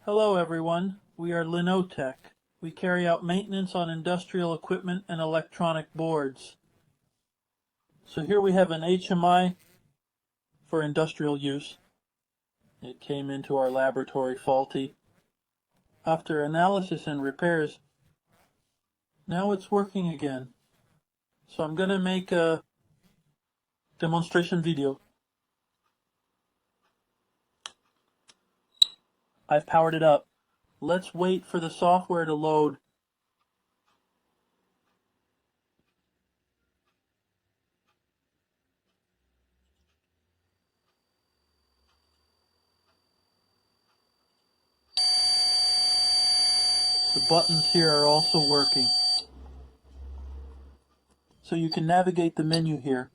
Hello everyone, we are Linoteck. We carry out maintenance on industrial equipment and electronic boards. So here we have an HMI for industrial use. It came into our laboratory faulty. After analysis and repairs, now it's working again. So I'm going to make a demonstration video. I've powered it up. Let's wait for the software to load. The buttons here are also working. So you can navigate the menu here.